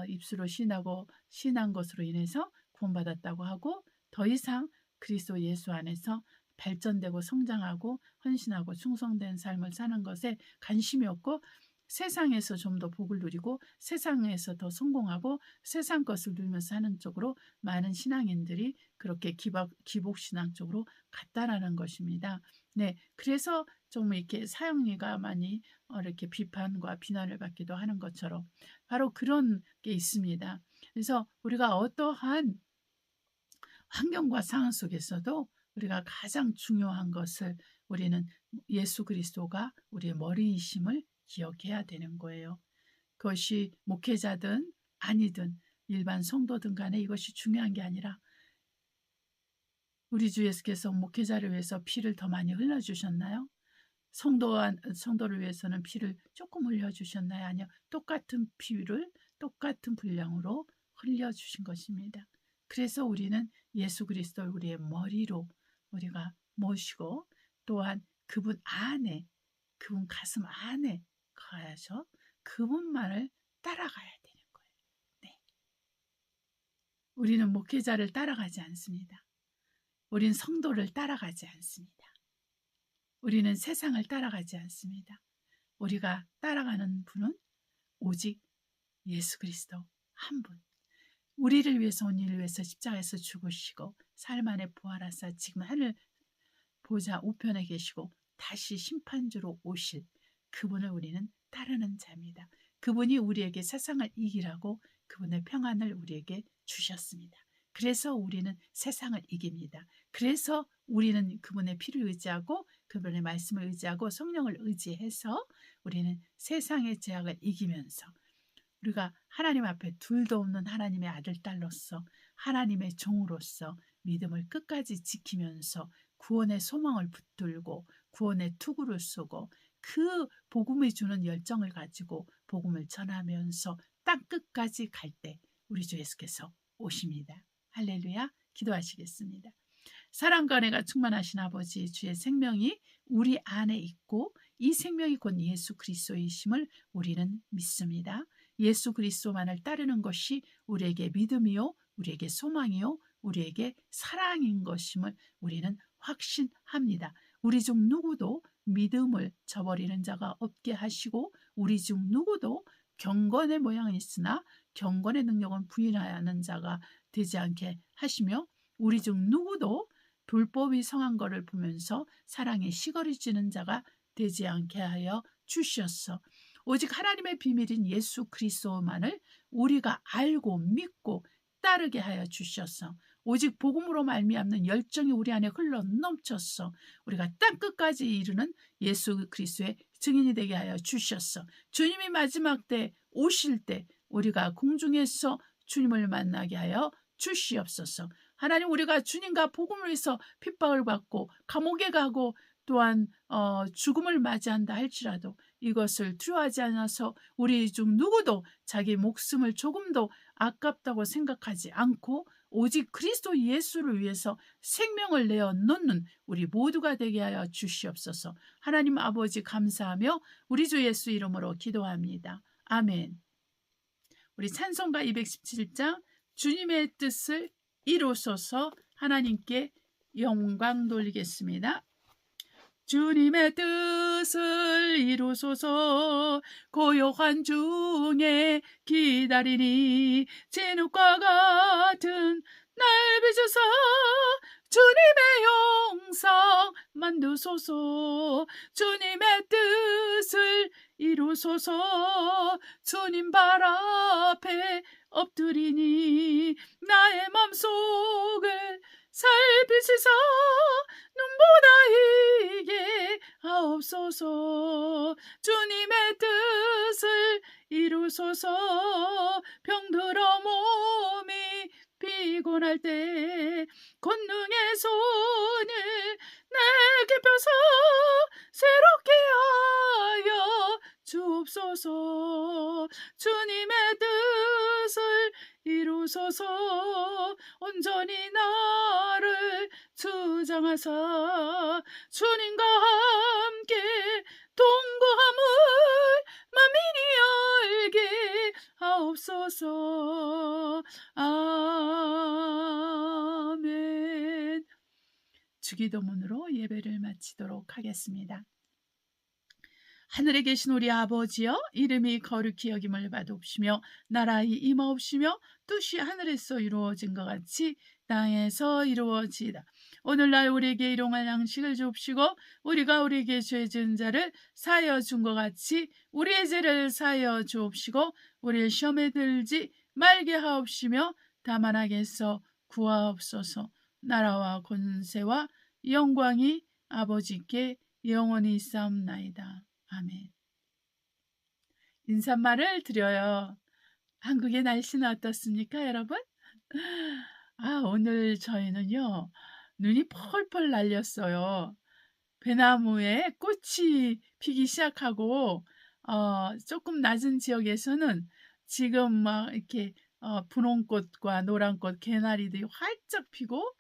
입술로 신한 것으로 인해서 구원받았다고 하고 더 이상 그리스도 예수 안에서 발전되고 성장하고 헌신하고 충성된 삶을 사는 것에 관심이 없고 세상에서 좀 더 복을 누리고 세상에서 더 성공하고 세상 것을 누리면서 사는 쪽으로 많은 신앙인들이 그렇게 기복신앙 쪽으로 갔다라는 것입니다. 네, 그래서 좀 이렇게 사형리가 많이 이렇게 비판과 비난을 받기도 하는 것처럼 바로 그런 게 있습니다. 그래서 우리가 어떠한 환경과 상황 속에서도 우리가 가장 중요한 것을 우리는 예수 그리스도가 우리의 머리이심을 기억해야 되는 거예요. 그것이 목회자든 아니든 일반 성도든 간에 이것이 중요한 게 아니라 우리 주 예수께서 목회자를 위해서 피를 더 많이 흘려주셨나요? 성도를 위해서는 피를 조금 흘려주셨나요? 아니요. 똑같은 피를 똑같은 분량으로 흘려주신 것입니다. 그래서 우리는 예수 그리스도를 우리의 머리로 우리가 모시고 또한 그분 안에 그분 가슴 안에 가야죠. 그분만을 따라가야 되는 거예요. 네. 우리는 목회자를 따라가지 않습니다. 우리는 성도를 따라가지 않습니다. 우리는 세상을 따라가지 않습니다. 우리가 따라가는 분은 오직 예수 그리스도 한 분. 우리를 위해서 온 일을 위해서 십자가에서 죽으시고 삶 안에 부활하사 지금 하늘 보좌 우편에 계시고 다시 심판주로 오실 그분을 우리는 따르는 자입니다. 그분이 우리에게 세상을 이기라고 그분의 평안을 우리에게 주셨습니다. 그래서 우리는 세상을 이깁니다. 그래서 우리는 그분의 피를 의지하고 그분의 말씀을 의지하고 성령을 의지해서 우리는 세상의 죄악을 이기면서 우리가 하나님 앞에 둘도 없는 하나님의 아들, 딸로서 하나님의 종으로서 믿음을 끝까지 지키면서 구원의 소망을 붙들고 구원의 투구를 쏘고 그 복음이 주는 열정을 가지고 복음을 전하면서 땅 끝까지 갈 때 우리 주 예수께서 오십니다. 할렐루야. 기도하시겠습니다. 사랑과 은혜가 충만하신 아버지, 주의 생명이 우리 안에 있고 이 생명이 곧 예수 그리스도이심을 우리는 믿습니다. 예수 그리스도만을 따르는 것이 우리에게 믿음이요, 우리에게 소망이요, 우리에게 사랑인 것임을 우리는 확신합니다. 우리 중 누구도 믿음을 저버리는 자가 없게 하시고 우리 중 누구도 경건의 모양은 있으나 경건의 능력은 부인하는 자가 되지 않게 하시며 우리 중 누구도 불법이 성한 것을 보면서 사랑에 시거리지는 자가 되지 않게 하여 주시었어. 오직 하나님의 비밀인 예수 그리스도만을 우리가 알고 믿고 따르게 하여 주셨어. 오직 복음으로 말미암는 열정이 우리 안에 흘러 넘쳤어. 우리가 땅 끝까지 이르는 예수 그리스도의 증인이 되게 하여 주셨어. 주님이 마지막 때 오실 때 우리가 공중에서 주님을 만나게 하여 주시옵소서. 하나님, 우리가 주님과 복음을 위해서 핍박을 받고 감옥에 가고 또한 죽음을 맞이한다 할지라도 이것을 두려워하지 않아서 우리 중 누구도 자기 목숨을 조금도 아깝다고 생각하지 않고 오직 그리스도 예수를 위해서 생명을 내어 놓는 우리 모두가 되게 하여 주시옵소서. 하나님 아버지 감사하며 우리 주 예수 이름으로 기도합니다. 아멘. 우리 찬송가 217장 주님의 뜻을 이루소서 하나님께 영광 돌리겠습니다. 주님의 뜻을 이루소서 고요한 중에 기다리니 진흙과 같은 날 빚으사 주님의 만드소서. 주님의 뜻을 이루소서. 주님 발 앞에 엎드리니 나의 맘속을 살피시사 눈보다 이게 하옵소서. 주님의 뜻을 이루소서. 병들어 몸이 피곤할 때 권능의 손을 내게 펴서 새롭게 하여 주옵소서. 주님의 뜻을 이루소서. 온전히 나를 주장하사 주님과 함께 동거함을 만민이 알게 하옵소서. 아멘. 주기도문으로 예배를 마치도록 하겠습니다. 하늘에 계신 우리 아버지여, 이름이 거룩히 여김을 받옵시며 나라의 임하옵시며 뜻이 하늘에서 이루어진 것 같이 땅에서 이루어지이다. 오늘날 우리에게 일용할 양식을 주옵시고 우리가 우리에게 죄 지은 자를 사하여 준 것 같이 우리의 죄를 사하여 주옵시고 우리를 시험에 들지 말게 하옵시며 다만 악에서 구하옵소서. 나라와 권세와 영광이 아버지께 영원히 있사옵나이다. 아멘. 인사말을 드려요. 한국의 날씨는 어떻습니까, 여러분? 오늘 저희는요, 눈이 펄펄 날렸어요. 배나무에 꽃이 피기 시작하고, 조금 낮은 지역에서는 지금 막 이렇게 분홍꽃과 노란꽃, 개나리들이 활짝 피고,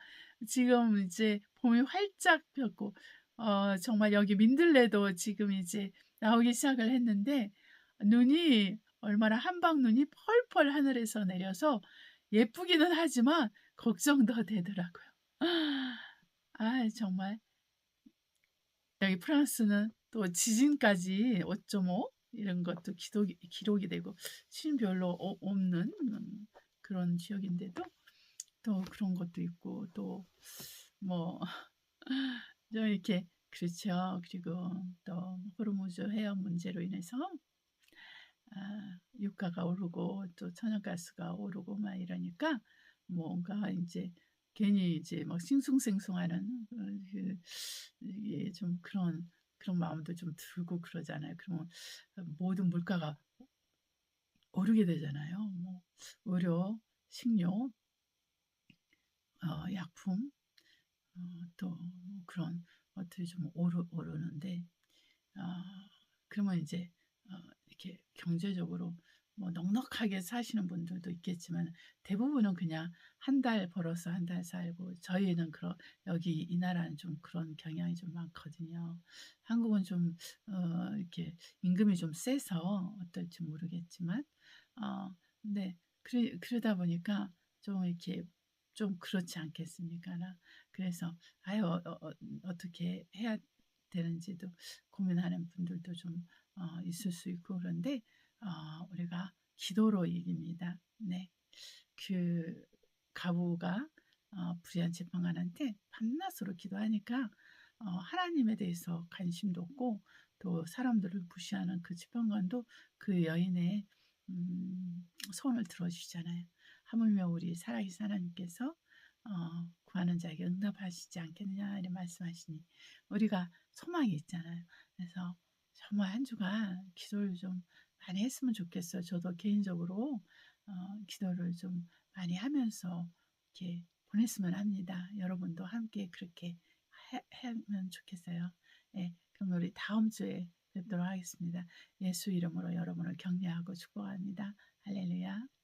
지금 이제 봄이 활짝 폈고, 정말 여기 민들레도 지금 이제 나오기 시작을 했는데, 눈이 얼마나 한방눈이 펄펄 하늘에서 내려서 예쁘기는 하지만 걱정도 되더라고요. 정말 여기 프랑스는 또 지진까지 5.5 이런 것도 기록이 되고 신 별로 없는 그런 지역인데도 또 그런 것도 있고 또 뭐 좀 이렇게 그렇죠. 그리고 또 호르무즈 해역 문제로 인해서 유가가 오르고 또 천연가스가 오르고 막 이러니까 뭔가 이제 괜히 이제 막 싱숭생숭하는 이게 좀 그런 마음도 좀 들고 그러잖아요. 그러면 모든 물가가 오르게 되잖아요. 뭐 의료, 식료, 약품, 또 그런 것들이 좀 오르는데 그러면 이제 이렇게 경제적으로 뭐 넉넉하게 사시는 분들도 있겠지만 대부분은 그냥 한 달 벌어서 한 달 살고 저희는 여기 이 나라는 좀 그런 경향이 좀 많거든요. 한국은 좀 이렇게 임금이 좀 세서 어떨지 모르겠지만 근데 그러다 보니까 좀 이렇게 좀 그렇지 않겠습니까? 그래서 어떻게 해야 되는지도 고민하는 분들도 좀 있을 수 있고 그런데 우리가 기도로 이깁니다. 네, 그 가부가 불의한 재판관한테 밤낮으로 기도하니까 하나님에 대해서 관심도 없고 또 사람들을 무시하는 그 재판관도 그 여인의 소원을 들어주시잖아요. 하물며 우리 살아계신 하나님께서 구하는 자에게 응답하시지 않겠느냐 이런 말씀하시니 우리가 소망이 있잖아요. 그래서 정말 한 주간 기도를 좀 많이 했으면 좋겠어요. 저도 개인적으로 기도를 좀 많이 하면서 이렇게 보냈으면 합니다. 여러분도 함께 그렇게 하면 좋겠어요. 네, 그럼 우리 다음 주에 뵙도록 하겠습니다. 예수 이름으로 여러분을 격려하고 축복합니다. 할렐루야.